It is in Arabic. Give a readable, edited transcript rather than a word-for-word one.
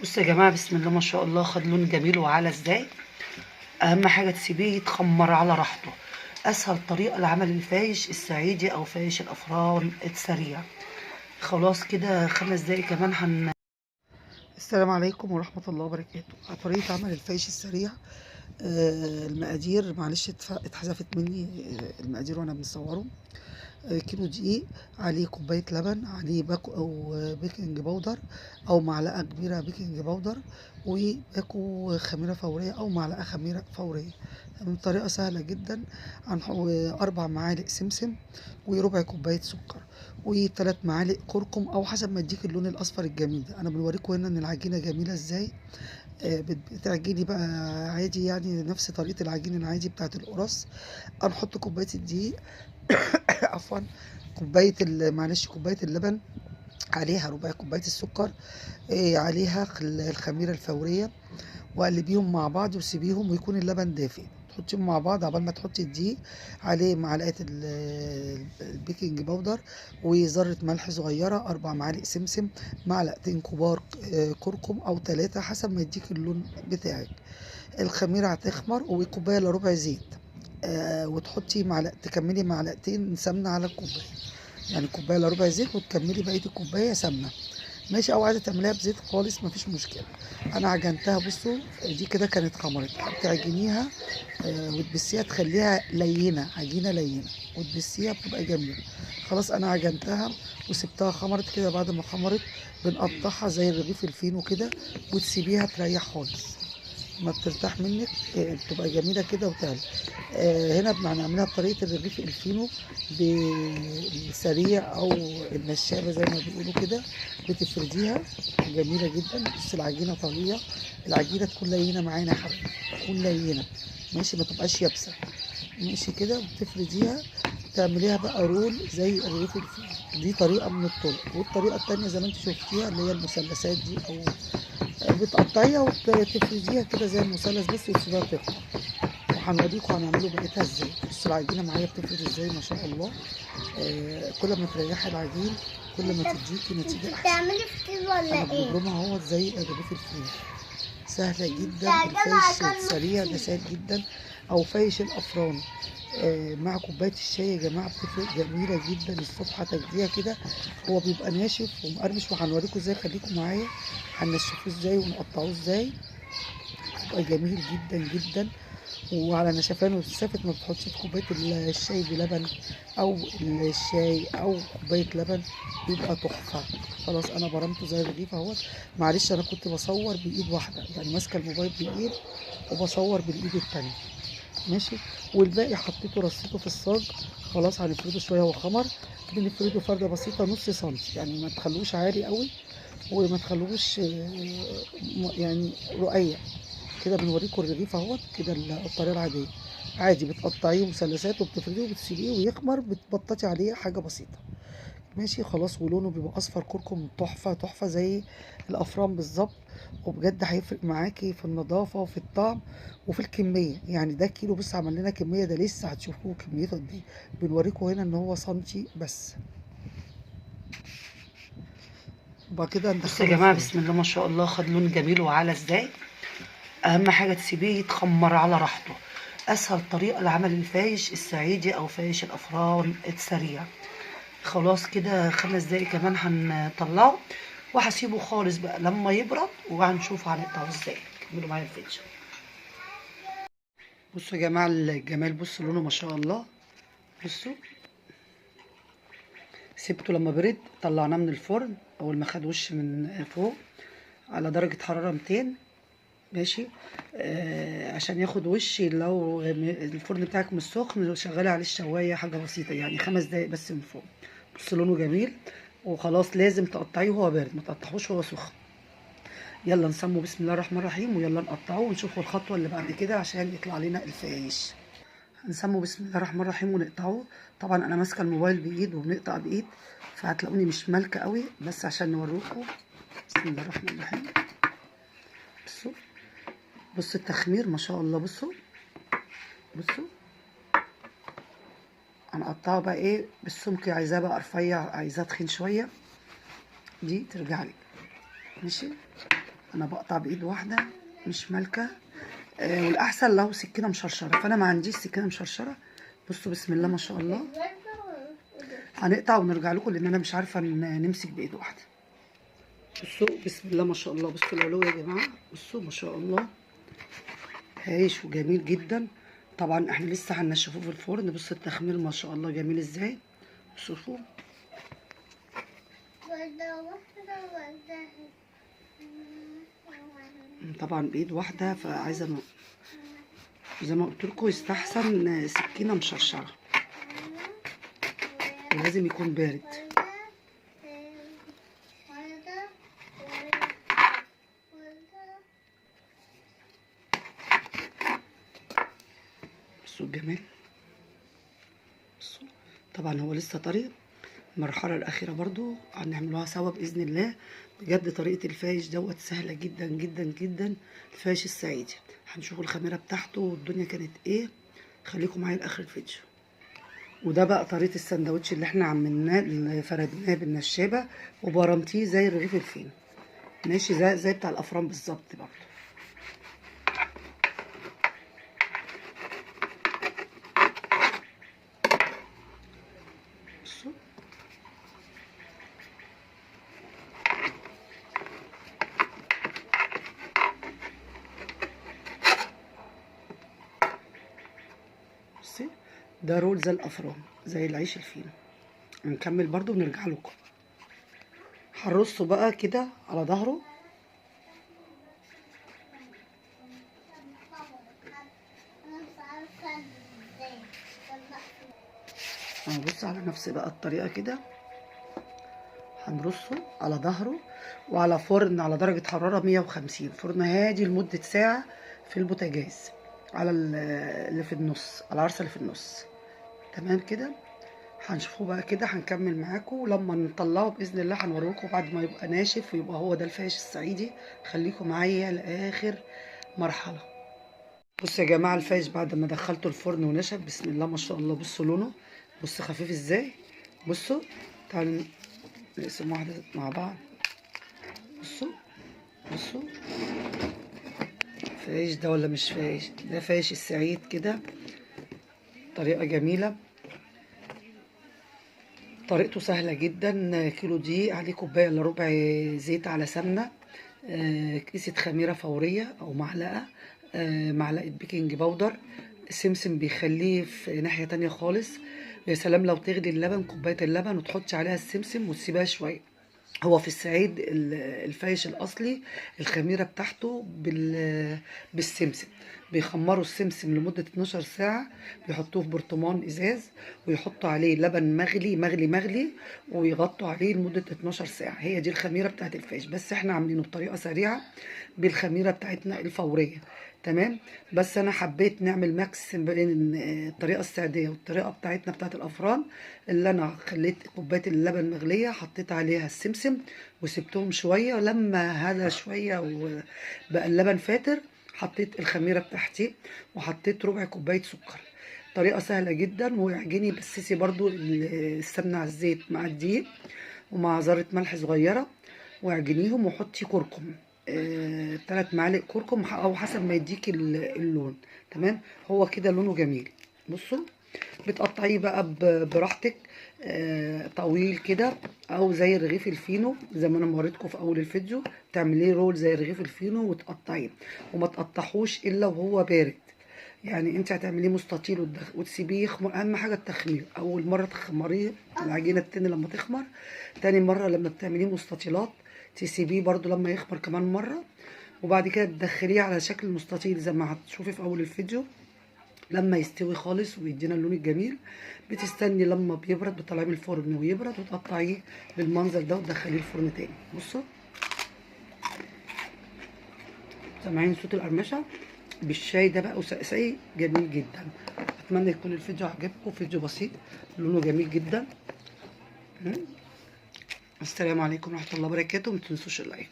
بصوا يا جماعه، بسم الله ما شاء الله، خد لون جميل وعلى ازاي. اهم حاجه تسيبيه يتخمر على راحته. اسهل طريقه لعمل الفايش الصعيدي او فايش الافران السريع. خلاص كده 5 دقايق كمان السلام عليكم ورحمه الله وبركاته. طريقه عمل الفايش السريع. المقادير معلش اتحذفت مني المقادير وانا بنصوره. كيلو دقيق، عليه كوباية لبن، عليه باكو أو بيكنج باودر أو معلقة كبيرة بيكنج باودر، وباكو خميرة فورية أو معلقة خميرة فورية. بطريقة سهلة جدا. 4 معالق سمسم، وربع كوباية سكر، و3 معالق كركم أو حسب ما يديك اللون الأصفر الجميل ده. أنا بوريكم هنا إن العجينة جميلة إزاي. بتعجني بقى عادي، يعني نفس طريقة العجين العادي بتاعت القرص. هنحط كوباية الدقيق عفوا، معلش كوباية اللبن، عليها ربع كوباية السكر، عليها الخميرة الفورية، وقلبيهم مع بعض وسيبيهم ويكون اللبن دافئ. تحطيهم مع بعض عبال ما تحطي الدقيق، عليه معلقة البيكنج باودر، وذرة ملح صغيرة، 4 معالق سمسم، معلقتين كبار كركم أو 3 حسب ما يديك اللون بتاعك. الخميرة هتخمر، وكوباية إلا ربع زيت. وتحطي تكملي معلقتين سمنة على الكوباية. يعني كوباية إلا ربع زيت وتكملي بقية الكوباية سمنة، ماشي. او عايزه تعمليها بزيت خالص مفيش مشكله. انا عجنتها، بصوا دي كده كانت خمرت. تعجنيها وتبسيها، تخليها لينه، عجينه لينه، وتبسيها بتبقى جميله. خلاص انا عجنتها وسبتها خمرت كده. بعد ما خمرت بنقطعها زي الرغيف الفينو كده، وتسيبيها تريح خالص. ما بترتاح منك بتبقى جميله كده وتهل. هنا بنعملها بطريقه الرغيف الفينو بالسريع او النشابه زي ما بيقولوا كده. بتفرديها جميله جدا. بس العجينه طريه، العجينه تكون لينه معانا يا حبايبي، تكون لينه، ماشي، ما تبقاش يابسه، ماشي كده. بتفرديها، تعمليها بقى رول زي الرغيف الفينو. دي طريقه من الطرق. والطريقه التانيه زي ما انت شفتيها اللي هي المثلثات دي، او بتقطعيها وتفرديها كده زي المثلث بس وتسيبها تخمر. وهنوريكم هنعمله بقيتها ازاي. بصوا العجينه معايا بتفرد ازاي ما شاء الله. كل ما تريحي العجين كل ما تديكي نتيجه احسن. بتعملي فطير ولا انا ايه؟ ببرمها اهوت زي رغيف الفينو. سهله جدا. الفايش السريع ده سهل جدا، او فايش الافران. مع كوبايه الشاي يا جماعه بتفرق جميله جدا. الصبح هتاخديها كده، هو بيبقى ناشف ومقرمش، وهنوريكم ازاي. خليكم معايا، هنشفوه ازاي ونقطعوه ازاي. بيبقى جميل جدا جدا. وعلى نشفان وتسافت ما بتحطيه في كوبايه الشاي بلبن، او الشاي او كوبايه لبن، بيبقى تحفه. خلاص انا برمته زي الرغيف اهوت. معلش انا كنت بصور بايد واحده، يعني ماسكه الموبايل بايد وبصور بالايد التانيه، ماشي. والباقي حطيته رصيته في الصاج. خلاص هنفرده شويه وخمر. بنفرده فرده بسيطه نص سنتي، يعني ما تخلوش عالي قوي وما تخلوش يعني رقيق كده. بنوريكم الرغيف اهوت كده الطريقه العاديه. عادي بتقطعيه مثلثات وبتفرديه وبتسيبيه ويخمر، بتبططي عليه حاجه بسيطه، ماشي. خلاص ولونه بيبقى اصفر كركم، تحفه تحفه زي الافران بالظبط. وبجد هيفرق معاكي في النظافه وفي الطعم وفي الكميه. يعني ده كيلو بس عمل لنا كميه، ده لسه هتشوفوه كميته قد ايه. بنوريكم هنا ان هو سنتي بس. وبعد كده بصوا يا جماعه، بسم الله ما شاء الله، خد لون جميل وعلى ازاي. اهم حاجه تسيبيه يتخمر على راحته. اسهل طريقه لعمل الفايش الصعيدي او فايش الافران السريع. خلاص كده 5 دقايق كمان هنطلعه، وهسيبه خالص بقى لما يبرد، وهنشوف هنقطعه ازاي. كملوا معايا الفيديو. بصوا يا جماعه الجمال، بصوا لونه ما شاء الله. بصوا، سيبته لما برد، طلعناه من الفرن. اول ما خد وش من فوق على درجه حراره 200، ماشي. عشان ياخد وش. لو الفرن بتاعك مش سخن شغلي عليه الشوايه حاجه بسيطه، يعني 5 دقايق بس من فوق. بص لونه جميل. وخلاص لازم تقطعيه وهو بارد، ما تقطعوش وهو سخن. يلا نسمو بسم الله الرحمن الرحيم، ويلا نقطعه ونشوف الخطوه اللي بعد كده عشان يطلع لنا الفايش. هنسمو بسم الله الرحمن الرحيم ونقطعه. طبعا انا ماسكه الموبايل بايد وبنقطع بايد، فهتلاقوني مش مالكه قوي، بس عشان نوروكم. بسم الله الرحمن الرحيم. بصوا، بصوا التخمير ما شاء الله. بصوا بصوا، هنقطعه بقى ايه بالسمك. عايزاه بقى رفيع، عايزاه تخين شويه، دي ترجع لك، ماشي. انا بقطع بايد واحده مش مالكه. والاحسن لو سكينه مشرشره، فانا ما عنديش سكينه مشرشره. بصوا بسم الله ما شاء الله. هنقطع ونرجع لكم لان انا مش عارفه نمسك بايد واحده. بصوا بسم الله ما شاء الله. بصوا العلو يا جماعه، بصوا ما شاء الله هايش وجميل جدا. طبعا احنا لسه هنشوفوه في الفرن. بصوا التخمير ما شاء الله جميل ازاي. شوفوا طبعا بايد واحده، فعايزه زي ما قلت لكم يستحسن سكينه مشرشره ولازم يكون بارد. بصوا الجمال. بصوا طبعا هو لسه طري. المرحله الاخيره برضو هنعملوها سوا باذن الله. بجد طريقه الفايش دوت سهله جدا جدا جدا. الفايش الصعيدي هنشوفوا الخميره بتاعته والدنيا كانت ايه. خليكم معايا لاخر الفيديو. وده بقى طريقه السندوتش اللي احنا عملناه، اللي فردناه بالنشابه وبرمتيه زي رغيف الفين، ماشي زي بتاع الافران بالظبط برضه. بصوا بصي ده رول زي الافران زي العيش الفين. هنكمل برضه ونرجع لكم. هنرصه بقى كده على ظهره. هنبص على نفس بقى الطريقه كده. هنرصه على ظهره وعلى فرن على درجه حراره 150، فرن هادي لمده ساعه في البوتاجاز على اللي في النص، على العرصه اللي في النص. تمام كده. هنشوفوه بقى كده. هنكمل معاكم لما نطلعه باذن الله. هنوريكم بعد ما يبقى ناشف ويبقى هو ده الفايش الصعيدي. خليكم معايا لاخر مرحله. بصوا يا جماعه الفايش بعد ما دخلته الفرن ونشف بسم الله ما شاء الله. بصوا لونه، بصوا خفيف ازاي. بصوا تعالوا نقسم واحده مع بعض. بصوا بصوا فايش ده ولا مش فايش؟ ده فايش السعيد كده. طريقه جميله، طريقته سهله جدا. كيلو دقيق عليه كوبايه الا ربع زيت على سمنه، كيسه خميره فوريه او معلقه، معلقه بيكنج باودر، سمسم بيخليه في ناحيه تانية خالص. يا سلام لو تغلي اللبن، كوبايه اللبن وتحطي عليها السمسم وتسيبها شويه. هو في الصعيد الفايش الاصلي الخميره بتاعته بالسمسم. بيخمروا السمسم لمده 12 ساعه، بيحطوه في برطمان ازاز ويحطوا عليه لبن مغلي مغلي مغلي ويغطوا عليه لمده 12 ساعه. هي دي الخميره بتاعت الفايش، بس احنا عاملينه بطريقه سريعه بالخميره بتاعتنا الفوريه. تمام. بس انا حبيت نعمل ماكس بين الطريقه السعوديه والطريقه بتاعتنا بتاعت الافران. اللي انا خليت كوبايه اللبن مغليه، حطيت عليها السمسم وسبتهم شويه، لما هدى شويه وبقى اللبن فاتر حطيت الخميره بتاعتي وحطيت ربع كوبايه سكر. طريقه سهله جدا ويعجني. بسسي برضو السمنه على الزيت مع الدقيق ومع ذره ملح صغيره واعجنيهم وحطي كركم، 3 معالق كركم او حسب ما يديكي اللون. تمام. هو كده لونه جميل. بصوا بتقطعيه بقى براحتك، طويل كده او زي رغيف الفينو زي ما انا وريتكم في اول الفيديو. تعمليه رول زي رغيف الفينو وتقطعيه، وما تقطعوش الا وهو بارد. يعني انت هتعمليه مستطيل وتسيبيه يخمر. اهم حاجه التخمير. اول مره تخمريه العجينه التاني لما تخمر، تاني مره لما بتعمليه مستطيلات تسيبيه برضو لما يخمر كمان مره، وبعد كده تدخليه على شكل مستطيل زي ما هتشوفي في اول الفيديو. لما يستوي خالص ويدينا اللون الجميل بتستني لما بيبرد، بتطلعيه من الفرن ويبرد وتقطعيه بالمنظر ده وتدخليه الفرن تاني. بصوا سامعين صوت القرمشه بالشاي ده بقى وسقسقي جميل جدا. اتمنى يكون الفيديو عجبكم. فيديو بسيط لونه جميل جدا. السلام عليكم ورحمه الله وبركاته. ما تنسوش اللايك.